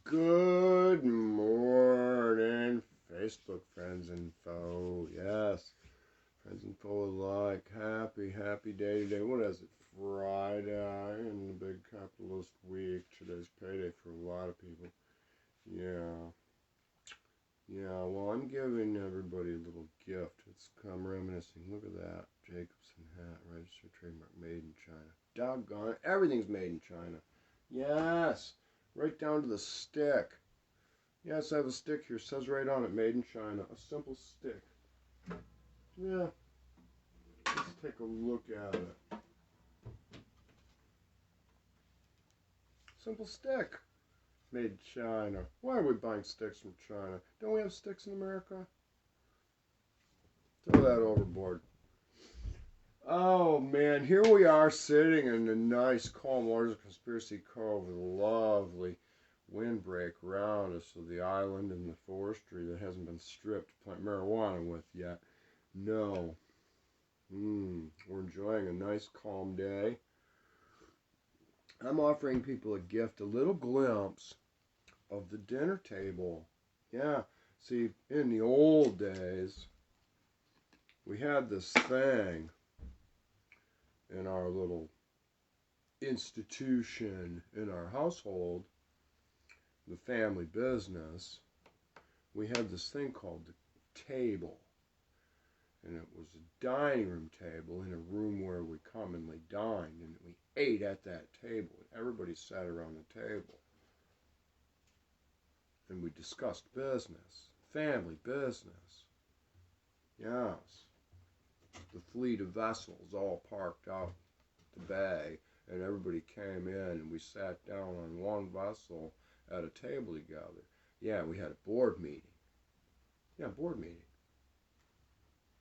Good morning, Facebook friends and foe. Yes, friends and foe alike. Happy day today. What is it? Friday in the big capitalist week. Today's payday for a lot of people. Yeah. Yeah, well, I'm giving everybody a little gift. I'm reminiscing. Look at that. Jacobson hat, registered trademark, made in China. Doggone it. Everything's made in China. Yes. Right down to the stick. Yes, I have a stick here. It says right on it, made in China. A simple stick. Yeah. Let's take a look at it. Simple stick. Made in China. Why are we buying sticks from China? Don't we have sticks in America? Throw that overboard. Oh man, here we are sitting in the nice calm waters of Conspiracy Cove with a lovely windbreak around us of the island and the forestry that hasn't been stripped to plant marijuana with yet. No. We're enjoying a nice calm day. I'm offering people a gift, a little glimpse of the dinner table. Yeah, see, in the old days, we had this thing in our little institution in our household, the family business. We had this thing called the table. And it was a dining room table in a room where we commonly dined, and we ate at that table. Everybody sat around the table. And we discussed business, family business. Yes. The fleet of vessels all parked out the bay, and everybody came in, and we sat down on one vessel at a table together. Yeah, we had a board meeting. Yeah, board meeting.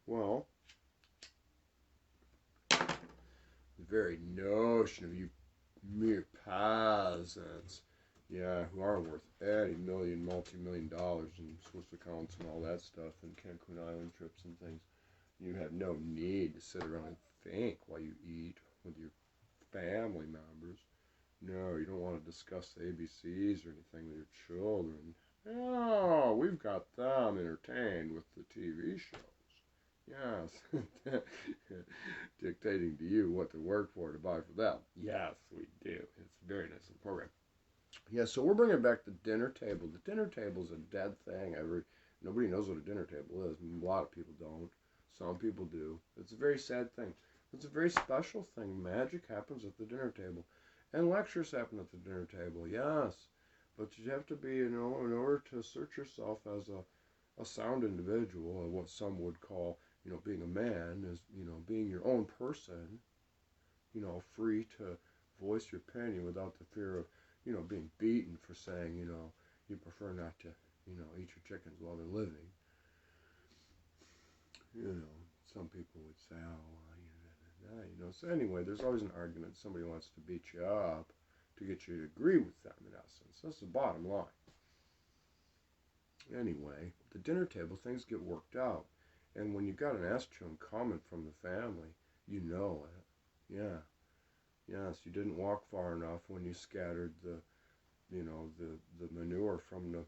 Well, the very notion of you mere peasants, yeah, who aren't worth any multi-million dollars in Swiss accounts and all that stuff, and Cancun Island trips and things, you have no need to sit around and think while you eat with your family members. No, you don't want to discuss the ABCs or anything with your children. No, we've got them entertained with the TV shows. Yes. Dictating to you what to work for to buy for them. Yes, we do. It's a very nice little program. Yeah, so we're bringing back the dinner table. The dinner table is a dead thing. Nobody knows what a dinner table is. A lot of people don't. Some people do. It's a very sad thing. It's a very special thing. Magic happens at the dinner table. And lectures happen at the dinner table, yes. But you have to be, in order to assert yourself as a sound individual, or what some would call, being a man, is, being your own person, free to voice your opinion without the fear of, being beaten for saying, you prefer not to, eat your chickens while they're living. Some people would say, so anyway, there's always an argument. Somebody wants to beat you up to get you to agree with them, in essence. That's the bottom line. Anyway, the dinner table, things get worked out. And when you got an astrum comment from the family, you know it. Yeah. Yes, you didn't walk far enough when you scattered the manure from the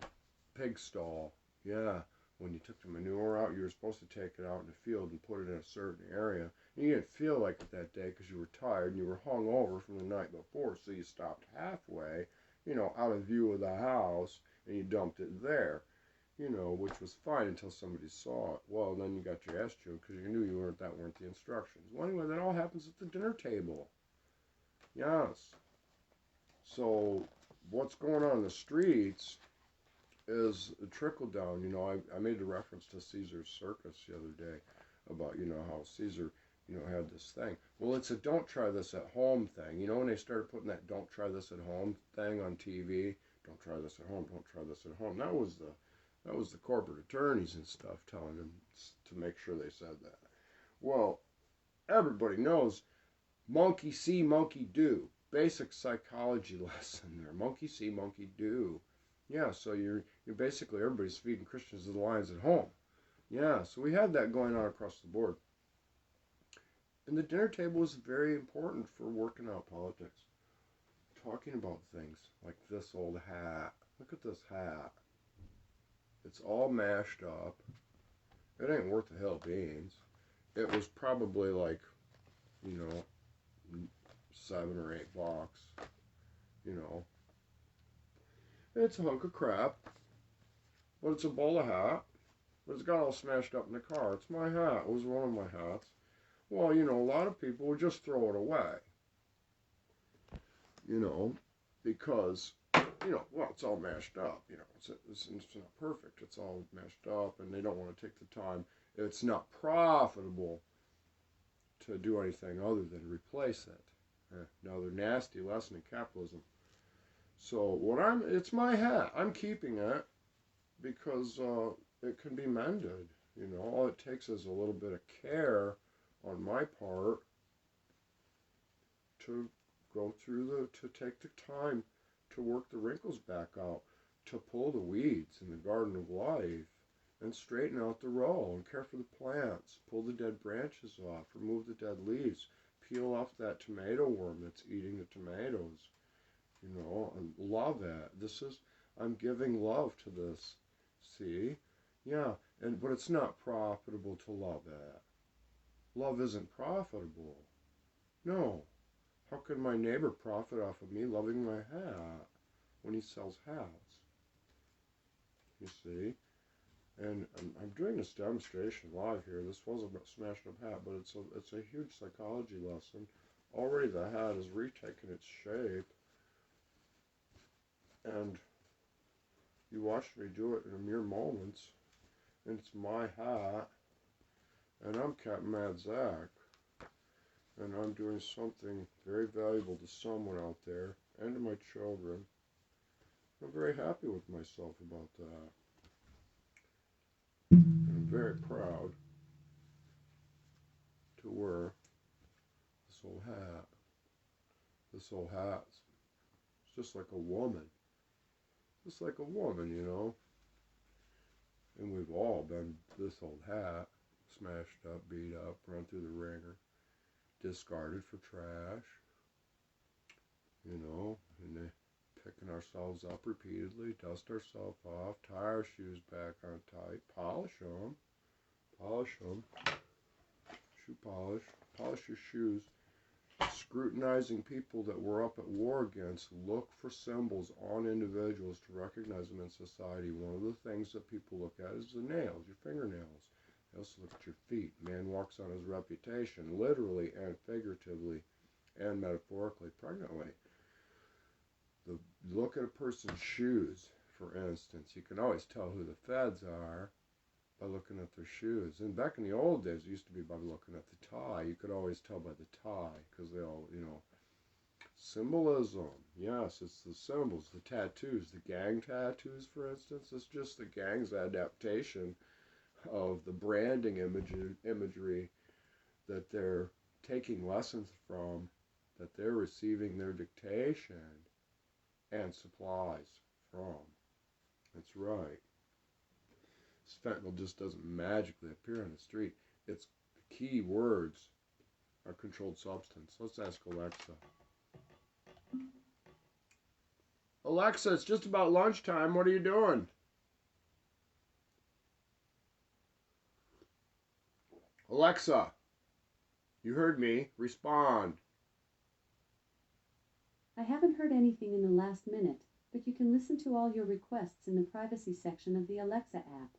pig stall. Yeah. When you took the manure out, you were supposed to take it out in the field and put it in a certain area. And you didn't feel like it that day because you were tired and you were hung over from the night before. So you stopped halfway, out of view of the house, and you dumped it there, which was fine until somebody saw it. Well, then you got your ass chewed because you knew that weren't the instructions. Well, anyway, that all happens at the dinner table. Yes. So what's going on in the streets is a trickle down. I made a reference to Caesar's Circus the other day about, how Caesar, had this thing. Well, it's a don't try this at home thing. When they started putting that don't try this at home thing on TV, don't try this at home, don't try this at home. That was the corporate attorneys and stuff telling them to make sure they said that. Well, everybody knows monkey see, monkey do. Basic psychology lesson there. Monkey see, monkey do. Yeah, so you're basically, everybody's feeding Christians to the lions at home. Yeah, so we had that going on across the board. And the dinner table is very important for working out politics. Talking about things like this old hat. Look at this hat. It's all mashed up. It ain't worth a hill of beans. It was probably like, you know, $7 or $8. You know, it's a hunk of crap, but it's a bowler hat. But it's got all smashed up in the car. It's my hat. It was one of my hats. Well, you know, a lot of people would just throw it away. You know, because, you know, well, it's all mashed up. You know, it's not perfect. It's all mashed up, and they don't want to take the time. It's not profitable to do anything other than replace it. Another nasty lesson in capitalism. So it's my hat. I'm keeping it because it can be mended. You know, all it takes is a little bit of care on my part to go through to take the time to work the wrinkles back out, to pull the weeds in the garden of life, and straighten out the row, and care for the plants, pull the dead branches off, remove the dead leaves, peel off that tomato worm that's eating the tomatoes. You know, and love it. I'm giving love to this. See? Yeah, but it's not profitable to love it. Love isn't profitable. No. How can my neighbor profit off of me loving my hat when he sells hats? You see? And I'm doing this demonstration live here. This was about smashing up hat, but it's a huge psychology lesson. Already the hat has retaken its shape. And you watched me do it in a mere moments. And it's my hat. And I'm Captain Mad Zack. And I'm doing something very valuable to someone out there and to my children. I'm very happy with myself about that. And I'm very proud to wear this old hat. This old hat's just like a woman. Just like a woman, you know. And we've all been this old hat, smashed up, beat up, run through the ringer, discarded for trash, you know, and then picking ourselves up repeatedly, dust ourselves off, tie our shoes back on tight, polish them, shoe polish your shoes. Scrutinizing people that we're up at war against, look for symbols on individuals to recognize them in society. One of the things that people look at is the nails, your fingernails. They also look at your feet. Man walks on his reputation, literally and figuratively and metaphorically, pregnantly. Look at a person's shoes, for instance. You can always tell who the feds are by looking at their shoes. And back in the old days, it used to be by looking at the tie. You could always tell by the tie, because they all, you know. Symbolism. Yes, it's the symbols, the tattoos. The gang tattoos, for instance, it's just the gang's adaptation of the branding imagery that they're taking lessons from, that they're receiving their dictation and supplies from. That's right. Fentanyl just doesn't magically appear on the street. Its key words are controlled substance. Let's ask Alexa. Alexa, it's just about lunchtime. What are you doing? Alexa, you heard me. Respond. I haven't heard anything in the last minute, but you can listen to all your requests in the privacy section of the Alexa app.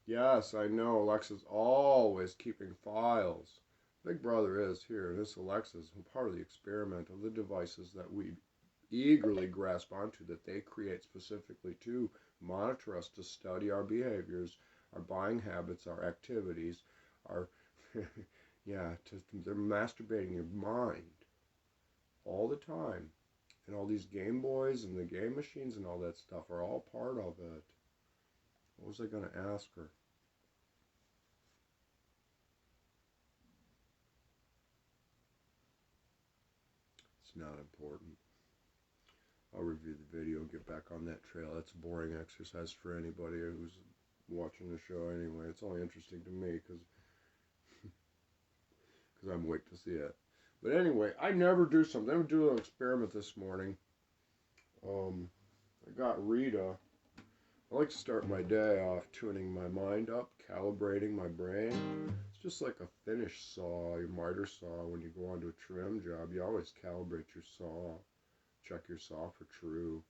Yes, I know. Alexa's always keeping files. Big Brother is here. This Alexa is part of the experiment of the devices that we eagerly grasp onto, that they create specifically to monitor us, to study our behaviors, our buying habits, our activities, our, they're masturbating your mind all the time. And all these Game Boys and the game machines and all that stuff are all part of it. What was I going to ask her? It's not important. I'll review the video and get back on that trail. That's a boring exercise for anybody who's watching the show anyway. It's only interesting to me because I'm waiting to see it. But anyway, I never do something. I'm going to do an experiment this morning. I I got Rita. I like to start my day off tuning my mind up, calibrating my brain. It's just like a finish saw, your miter saw. When you go onto a trim job, you always calibrate your saw. Check your saw for true.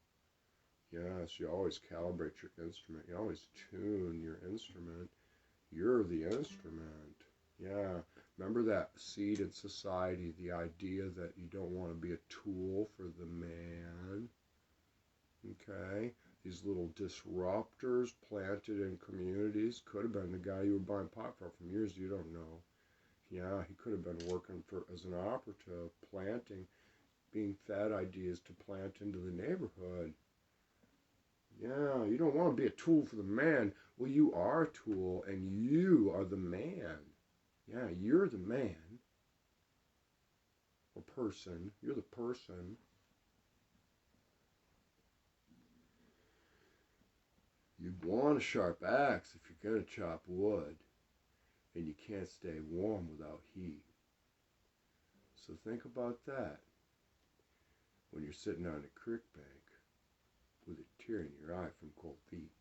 Yes, you always calibrate your instrument. You always tune your instrument. You're the instrument. Yeah. Remember that seed in society, the idea that you don't want to be a tool for the man. Okay? These little disruptors planted in communities. Could have been the guy you were buying pot from years you don't know. Yeah, he could have been working as an operative, planting, being fed ideas to plant into the neighborhood. Yeah, you don't want to be a tool for the man. Well, you are a tool, and you are the man. Yeah, you're the man. Or person. You're the person. You want a sharp axe if you're going to chop wood. And you can't stay warm without heat. So think about that when you're sitting on a creek bank with a tear in your eye from cold feet.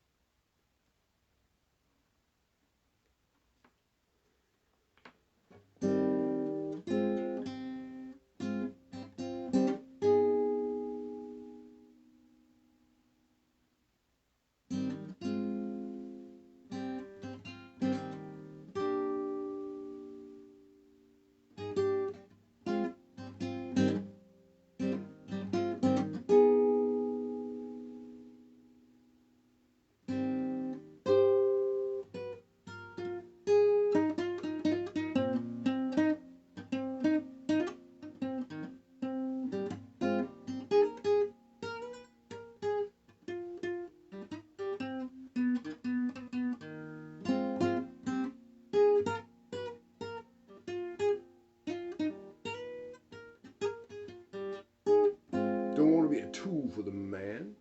Don't want to be a tool for the man.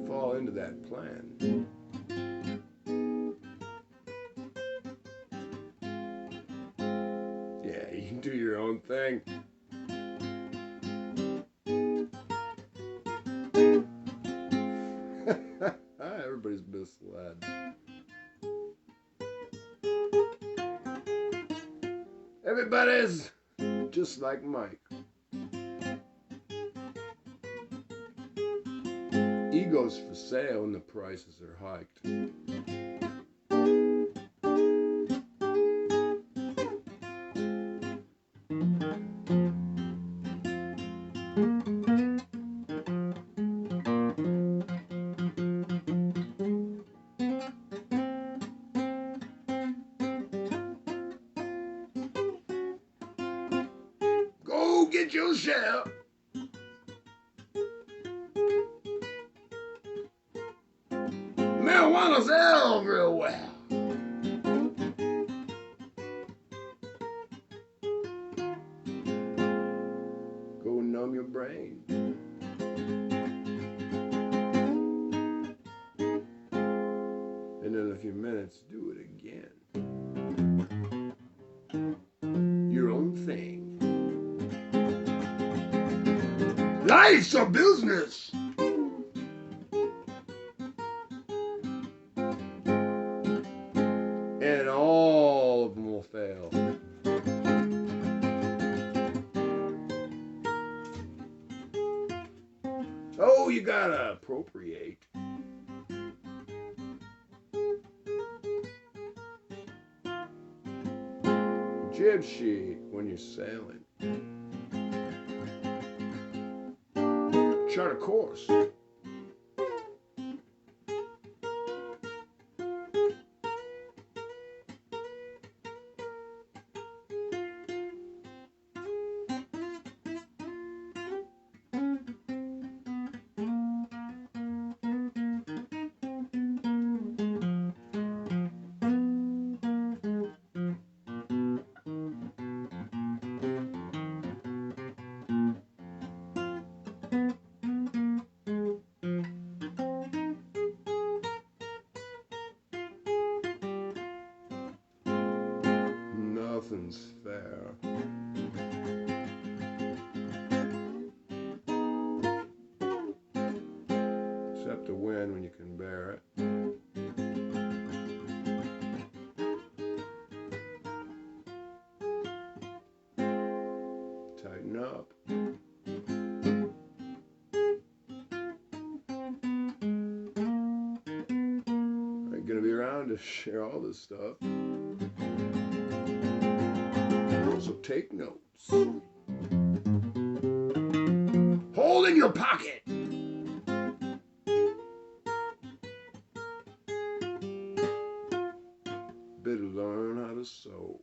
Fall into that plan. Yeah, you can do your own thing. Everybody's misled. Everybody's just like Mike. Ego's for sale and the prices are hiked. Go get your share. Marijuana's everywhere. Go numb your brain. And in a few minutes, do it again. Your own thing. Life's a business. And all of them will fail. Oh, you gotta appropriate. Jib sheet when you're sailing. Chart a course. wind when you can bear it. Tighten up. I'm gonna be around to share all this stuff. So take notes. Hold in your pocket. Better learn how to sew.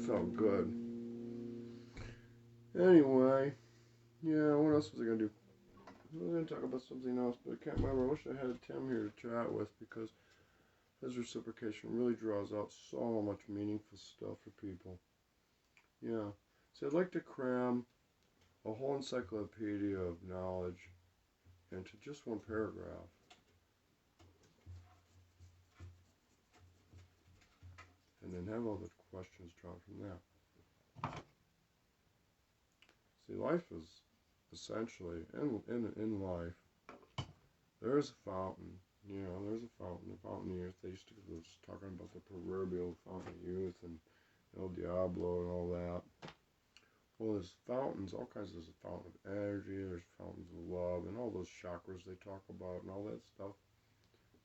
Felt good. Anyway, yeah, what else was I going to do? I was going to talk about something else, but I can't remember. I wish I had Tim here to chat with, because his reciprocation really draws out so much meaningful stuff for people. Yeah. So I'd like to cram a whole encyclopedia of knowledge into just one paragraph. And then have all the questions drawn from that. See, life is essentially, in life, there's a fountain. You know, there's a fountain. The fountain of youth. They used to was talking about the proverbial fountain of youth and El Diablo and all that. Well, there's fountains, all kinds. There's a fountain of energy. There's fountains of love, and all those chakras they talk about and all that stuff.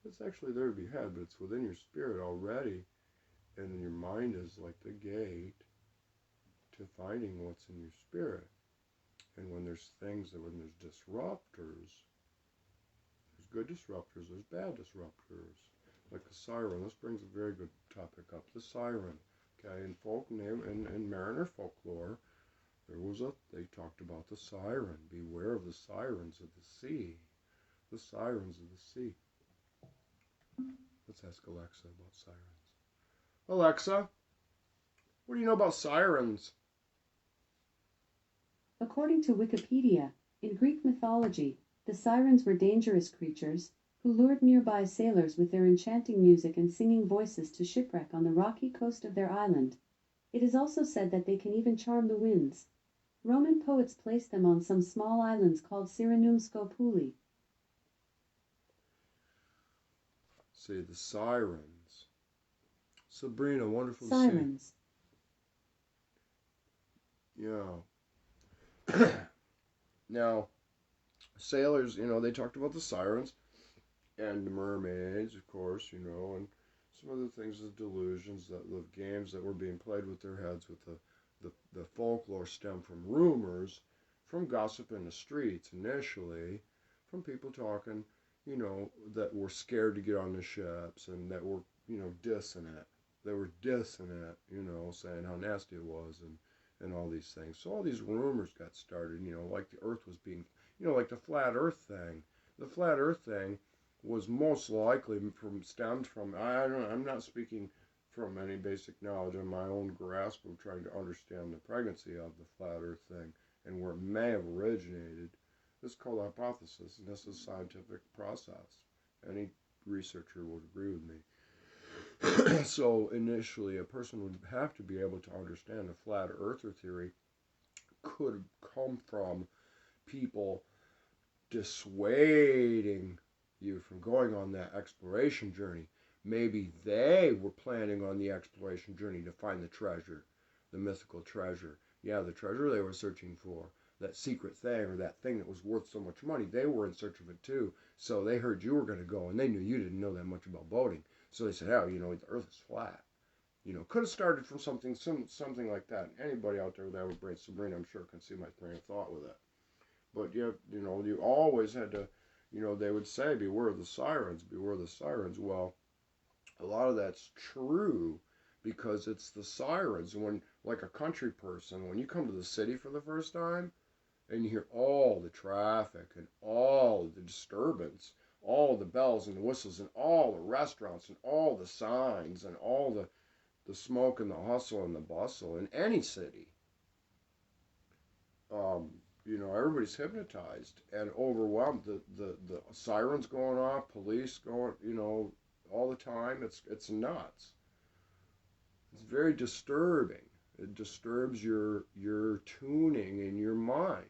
It's actually there to be had, but it's within your spirit already. And then your mind is like the gate to finding what's in your spirit. And when there's things that, when there's disruptors, there's good disruptors, there's bad disruptors. Like the siren. This brings a very good topic up. The siren. Okay, in folk name, in Mariner folklore, they talked about the siren. Beware of the sirens of the sea. The sirens of the sea. Let's ask Alexa about sirens. Alexa, what do you know about sirens? According to Wikipedia, in Greek mythology, the sirens were dangerous creatures who lured nearby sailors with their enchanting music and singing voices to shipwreck on the rocky coast of their island. It is also said that they can even charm the winds. Roman poets placed them on some small islands called Sirenum Scopuli. Say the Sirens. Sabrina, wonderful Sirens. to see. Yeah. Now, sailors, they talked about the sirens and the mermaids, of course, and some other things, the delusions, the games that were being played with their heads with the folklore stem from rumors, from gossip in the streets initially, from people talking, that were scared to get on the ships and that were, dissing it. They were dissing it, saying how nasty it was and all these things. So all these rumors got started, like the earth was being, like the flat earth thing. The flat earth thing was most likely stemmed from, I'm not speaking from any basic knowledge on my own grasp of trying to understand the pregnancy of the flat earth thing and where it may have originated. This is called hypothesis, and this is a scientific process. Any researcher would agree with me. So initially, a person would have to be able to understand the flat earther theory could come from people dissuading you from going on that exploration journey. Maybe they were planning on the exploration journey to find the treasure, the mythical treasure. Yeah, the treasure they were searching for, that secret thing or that thing that was worth so much money, they were in search of it too. So they heard you were going to go and they knew you didn't know that much about boating. So they said, oh, the earth is flat. Could have started from something like that. Anybody out there with that brain, Sabrina, I'm sure can see my train of thought with it. But you always had to, they would say, beware the sirens, beware the sirens. Well, a lot of that's true because it's the sirens. When, like a country person, when you come to the city for the first time and you hear all the traffic and all the disturbance, all the bells and the whistles and all the restaurants and all the signs and all the smoke and the hustle and the bustle in any city, everybody's hypnotized and overwhelmed. The sirens going off, police going, all the time. It's nuts. It's very disturbing. It disturbs your tuning in your mind.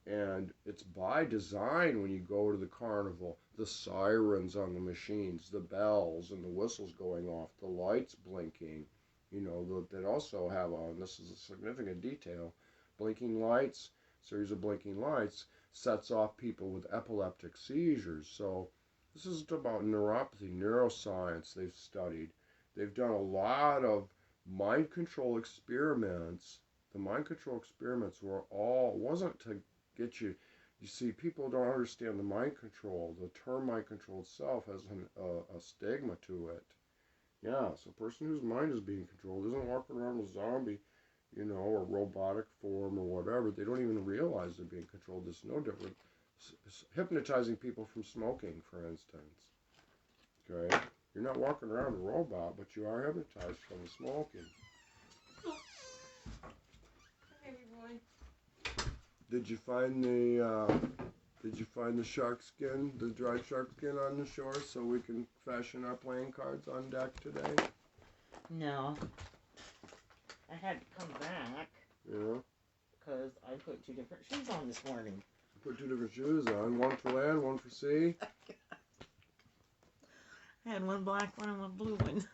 And it's by design when you go to the carnival, the sirens on the machines, the bells and the whistles going off, the lights blinking, that also have on, this is a significant detail, blinking lights, series of blinking lights sets off people with epileptic seizures. So this is about neuropathy, neuroscience they've studied. They've done a lot of mind control experiments. The mind control experiments wasn't to get you see, people don't understand the mind control. The term mind control itself has a stigma to it. Yeah, so a person whose mind is being controlled isn't walking around a zombie, or robotic form or whatever. They don't even realize they're being controlled. It's no different. Hypnotizing people from smoking, for instance. Okay? You're not walking around a robot, but you are hypnotized from the smoking. Baby boy. Did you find the shark skin, the dried shark skin on the shore so we can fashion our playing cards on deck today? No. I had to come back. Yeah. Because I put 2 different shoes on this morning. Put 2 different shoes on, one for land, one for sea. I had one black one and one blue one. Is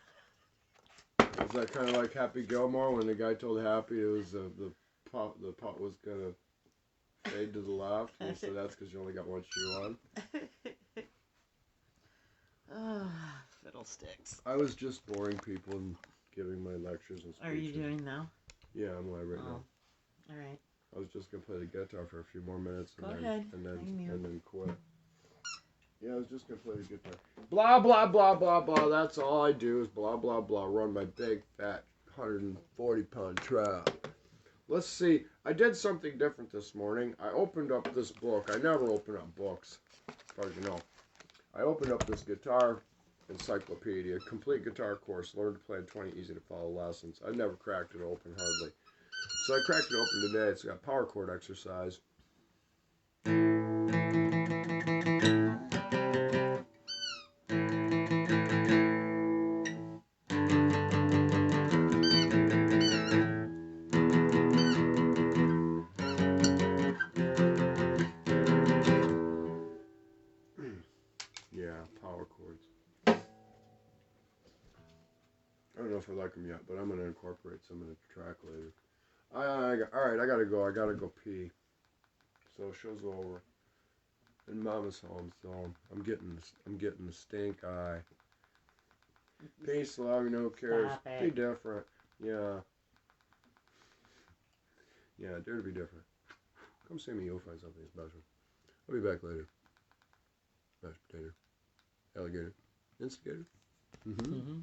that kind of like Happy Gilmore when the guy told Happy it was the pot was gonna fade to the left, and he said that's because you only got one shoe on. Fiddlesticks. I was just boring people and giving my lectures and speeches. Are you doing now? Yeah, I'm live right now. All right. I was just gonna play the guitar for a few more minutes and Go then quit. Yeah, I was just gonna play the guitar. Blah blah blah blah blah. That's all I do is blah blah blah. Run my big fat 140-pound truck. Let's see. I did something different this morning. I opened up this book. I never open up books, as far as you know. I opened up this guitar encyclopedia, complete guitar course, learn to play in 20 easy to follow lessons. I never cracked it open hardly. So I cracked it open today. It's got power chord exercise. know if I like them yet, but I'm gonna incorporate some in the track later. Alright, I gotta go. I gotta go pee. So show's over. And Mama's home, so I'm getting the stink eye. Peace, love, no cares. Stop it. Be different. Yeah. Yeah, dare to be different. Come see me, you'll find something special. I'll be back later. Mashed potato. Alligator. Instigator. Mm-hmm.